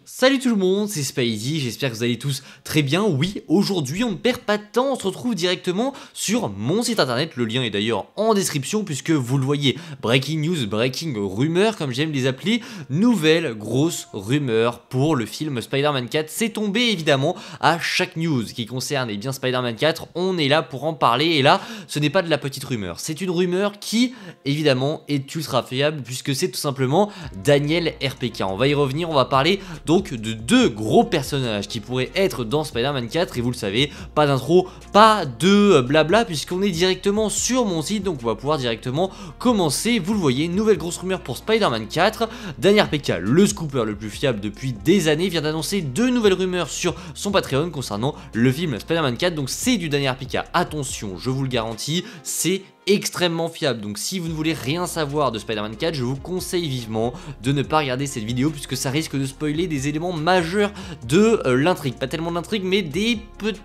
Salut tout le monde, c'est Spidey, j'espère que vous allez tous très bien. Oui, aujourd'hui on ne perd pas de temps, on se retrouve directement sur mon site internet, le lien est d'ailleurs en description puisque vous le voyez, breaking news, breaking rumeur comme j'aime les appeler, nouvelle grosse rumeur pour le film Spider-Man 4, c'est tombé évidemment à chaque news qui concerne bien Spider-Man 4, on est là pour en parler et là ce n'est pas de la petite rumeur, c'est une rumeur qui évidemment est ultra fiable puisque c'est tout simplement Daniel RPK, on va y revenir, on va parler donc de deux gros personnages qui pourraient être dans Spider-Man 4 et vous le savez, pas d'intro, pas de blabla puisqu'on est directement sur mon site donc on va pouvoir directement commencer, vous le voyez, nouvelle grosse rumeur pour Spider-Man 4, Daniel RPK, le scooper le plus fiable depuis des années, vient d'annoncer deux nouvelles rumeurs sur son Patreon concernant le film Spider-Man 4, donc c'est du Daniel RPK, attention, je vous le garantis, c'est extrêmement fiable, donc si vous ne voulez rien savoir de Spider-Man 4, je vous conseille vivement de ne pas regarder cette vidéo puisque ça risque de spoiler des éléments majeurs de l'intrigue, pas tellement de l'intrigue mais des petits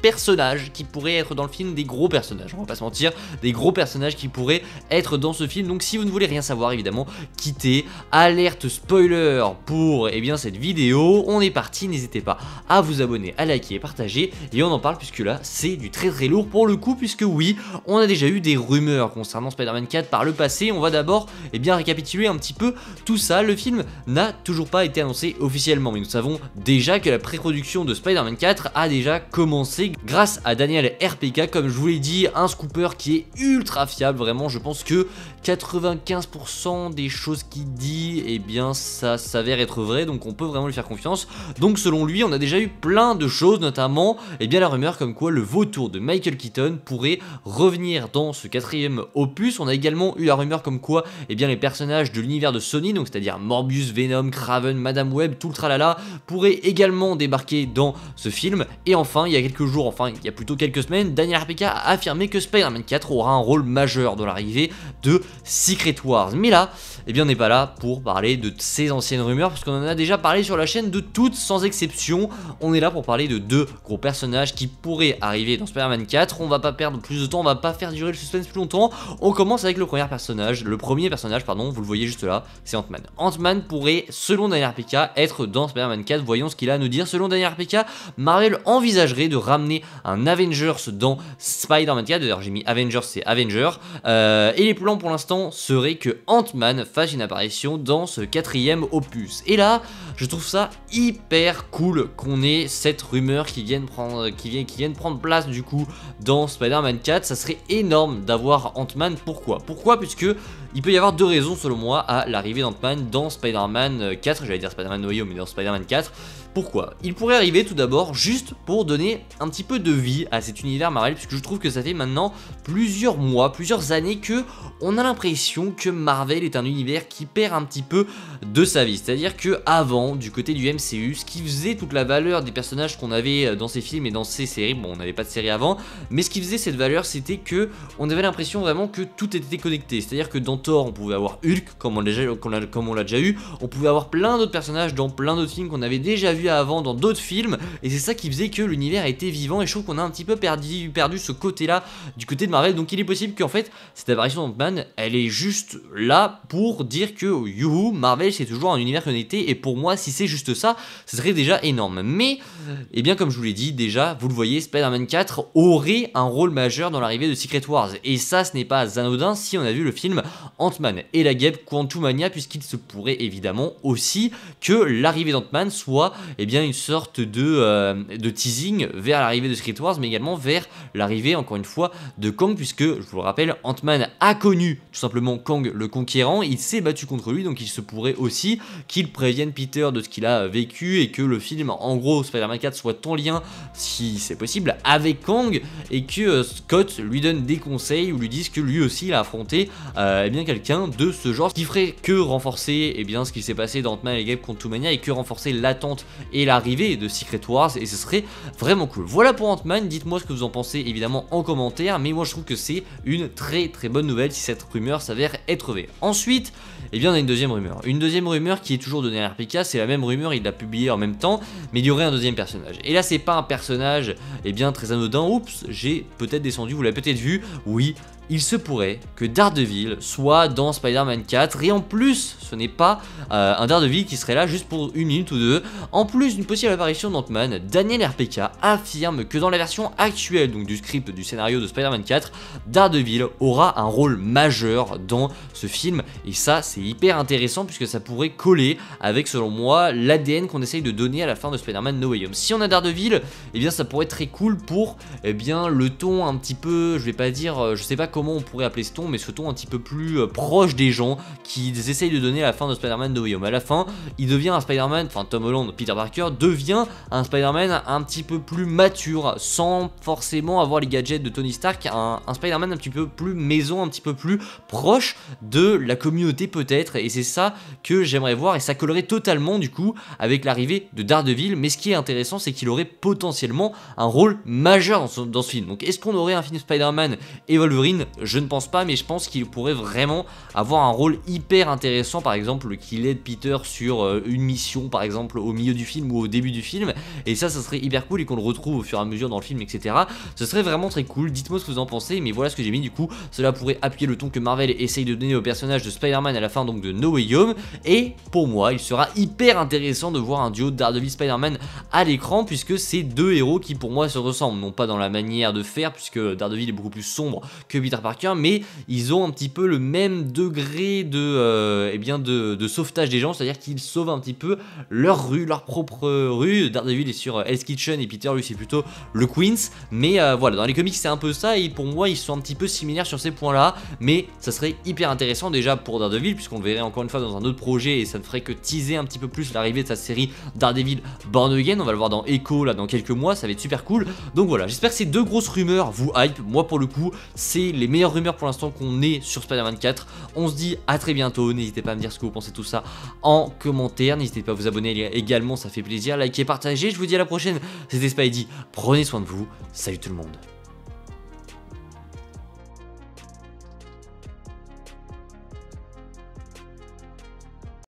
personnages qui pourraient être dans le film, des gros personnages, on va pas se mentir, des gros personnages qui pourraient être dans ce film, donc si vous ne voulez rien savoir évidemment, quittez, alerte spoiler pour cette vidéo, on est parti, n'hésitez pas à vous abonner, à liker et partager, et on en parle puisque là c'est du très très lourd pour le coup, puisque oui, on a déjà eu des rumeurs concernant Spider-Man 4 par le passé, on va d'abord récapituler un petit peu tout ça, le film n'a toujours pas été annoncé officiellement, mais nous savons déjà que la pré-production de Spider-Man 4 a déjà commencé grâce à Daniel RPK, comme je vous l'ai dit, un scooper qui est ultra fiable, vraiment je pense que 95% des choses qu'il dit, ça s'avère être vrai, donc on peut vraiment lui faire confiance, donc selon lui on a déjà eu plein de choses, notamment la rumeur comme quoi le vautour de Michael Keaton pourrait revenir dans ce quatrième opus, on a également eu la rumeur comme quoi les personnages de l'univers de Sony, donc c'est-à-dire Morbius, Venom, Kraven, Madame Web, tout le tralala, pourraient également débarquer dans ce film, et enfin il y a quelques jours, enfin il y a plutôt quelques semaines, Daniel RPK a affirmé que Spider-Man 4 aura un rôle majeur dans l'arrivée de Secret Wars, mais là, on n'est pas là pour parler de ces anciennes rumeurs, parce qu'on en a déjà parlé sur la chaîne de toutes sans exception, on est là pour parler de deux gros personnages qui pourraient arriver dans Spider-Man 4, on va pas perdre plus de temps, on va pas faire durer le suspense plus longtemps, on commence avec le premier personnage, vous le voyez juste là, c'est Ant-Man. Ant-Man pourrait, selon Daniel RPK, être dans Spider-Man 4, voyons ce qu'il a à nous dire. Selon Daniel RPK, Marvel envisagerait de ramener un Avengers dans Spider-Man 4, d'ailleurs j'ai mis Avengers, c'est Avenger, et les plans pour l'instant seraient que Ant-Man fasse une apparition dans ce quatrième opus. Et là, je trouve ça hyper cool qu'on ait cette rumeur qui vienne prendre place du coup dans Spider-Man 4, ça serait énorme d'avoir Ant-Man. Pourquoi puisque il peut y avoir deux raisons selon moi à l'arrivée d'Ant-Man dans Spider-Man 4, j'allais dire Spider-Man No Way Home mais dans Spider-Man 4. Pourquoi? Il pourrait arriver tout d'abord juste pour donner un petit peu de vie à cet univers Marvel, puisque je trouve que ça fait maintenant plusieurs mois, plusieurs années que on a l'impression que Marvel est un univers qui perd un petit peu de sa vie. C'est-à-dire que avant, du côté du MCU, ce qui faisait toute la valeur des personnages qu'on avait dans ces films et dans ces séries, bon on n'avait pas de série avant, mais ce qui faisait cette valeur c'était que on avait l'impression vraiment que tout était connecté. C'est-à-dire que dans Thor on pouvait avoir Hulk comme on l'a déjà eu, on pouvait avoir plein d'autres personnages dans plein d'autres films qu'on avait déjà vu avant dans d'autres films, et c'est ça qui faisait que l'univers était vivant, et je trouve qu'on a un petit peu perdu ce côté là du côté de Marvel, donc il est possible qu'en fait cette apparition d'Ant-Man elle est juste là pour dire que youhou, Marvel c'est toujours un univers connecté, et pour moi si c'est juste ça, ce serait déjà énorme. Mais comme je vous l'ai dit déjà, vous le voyez, Spider-Man 4 aurait un rôle majeur dans l'arrivée de Secret Wars, et ça ce n'est pas anodin si on a vu le film Ant-Man et la guêpe Quantumania, puisqu'il se pourrait évidemment aussi que l'arrivée d'Ant-Man soit une sorte de teasing vers l'arrivée de Secret Wars, mais également vers l'arrivée encore une fois de Kang, puisque je vous le rappelle, Ant-Man a connu tout simplement Kang le Conquérant, il s'est battu contre lui, donc il se pourrait aussi qu'il prévienne Peter de ce qu'il a vécu, et que le film en gros Spider-Man 4 soit en lien, si c'est possible, avec Kang, et que Scott lui donne des conseils ou lui dise que lui aussi il a affronté quelqu'un de ce genre, qui ferait que renforcer ce qui s'est passé dans Ant-Man et Guêpe Quantumania, et que renforcer l'attente et l'arrivée de Secret Wars, et ce serait vraiment cool. Voilà pour Ant-Man, dites-moi ce que vous en pensez évidemment en commentaire, mais moi je trouve que c'est une très très bonne nouvelle si cette rumeur s'avère être vraie. Ensuite, on a une deuxième rumeur qui est toujours de Daniel RPK, c'est la même rumeur, il l'a publiée en même temps, mais il y aurait un deuxième personnage. Et là c'est pas un personnage très anodin, oups, j'ai peut-être descendu, vous l'avez peut-être vu, oui, il se pourrait que Daredevil soit dans Spider-Man 4 et en plus ce n'est pas un Daredevil qui serait là juste pour une minute ou deux. En plus d'une possible apparition d'Ant-Man, Daniel RPK affirme que dans la version actuelle donc du script du scénario de Spider-Man 4, Daredevil aura un rôle majeur dans ce film et ça c'est hyper intéressant puisque ça pourrait coller avec selon moi l'ADN qu'on essaye de donner à la fin de Spider-Man No Way Home. Si on a Daredevil, eh bien ça pourrait être très cool pour le ton un petit peu, je vais pas dire, je sais pas comment on pourrait appeler ce ton, mais ce ton un petit peu plus proche des gens qu'ils essayent de donner à la fin de Spider-Man No Way Home. À la fin, il devient un Spider-Man, enfin Tom Holland, Peter Parker devient un Spider-Man un petit peu plus mature, sans forcément avoir les gadgets de Tony Stark, un Spider-Man un petit peu plus maison, un petit peu plus proche de la communauté peut-être, et c'est ça que j'aimerais voir, et ça collerait totalement du coup avec l'arrivée de Daredevil, mais ce qui est intéressant c'est qu'il aurait potentiellement un rôle majeur dans ce film. Donc est-ce qu'on aurait un film Spider-Man et Wolverine? Je ne pense pas, mais je pense qu'il pourrait vraiment avoir un rôle hyper intéressant, par exemple qu'il aide Peter sur une mission par exemple au milieu du film ou au début du film, et ça serait hyper cool et qu'on le retrouve au fur et à mesure dans le film, etc. Ce serait vraiment très cool, dites-moi ce que vous en pensez, mais voilà ce que j'ai mis du coup. Cela pourrait appuyer le ton que Marvel essaye de donner au personnage de Spider-Man à la fin donc de No Way Home, et pour moi il sera hyper intéressant de voir un duo Daredevil Spider-Man à l'écran, puisque c'est deux héros qui pour moi se ressemblent, non pas dans la manière de faire puisque Daredevil est beaucoup plus sombre que Peter Parker, mais ils ont un petit peu le même degré de sauvetage des gens, c'est-à-dire qu'ils sauvent un petit peu leur rue, leur propre rue. Daredevil est sur Hell's Kitchen et Peter lui c'est plutôt le Queens, mais voilà, dans les comics c'est un peu ça, et pour moi ils sont un petit peu similaires sur ces points là, mais ça serait hyper intéressant déjà pour Daredevil puisqu'on le verrait encore une fois dans un autre projet et ça ne ferait que teaser un petit peu plus l'arrivée de sa série Daredevil Born Again. On va le voir dans Echo là dans quelques mois, ça va être super cool. Donc voilà, j'espère que ces deux grosses rumeurs vous hype. Moi pour le coup c'est les meilleures rumeurs pour l'instant qu'on ait sur Spider-Man 4. On se dit à très bientôt, n'hésitez pas à me dire ce que vous pensez de tout ça en commentaire, n'hésitez pas à vous abonner également, ça fait plaisir, likez, partagez, je vous dis à la prochaine, c'était Spidey, prenez soin de vous, salut tout le monde.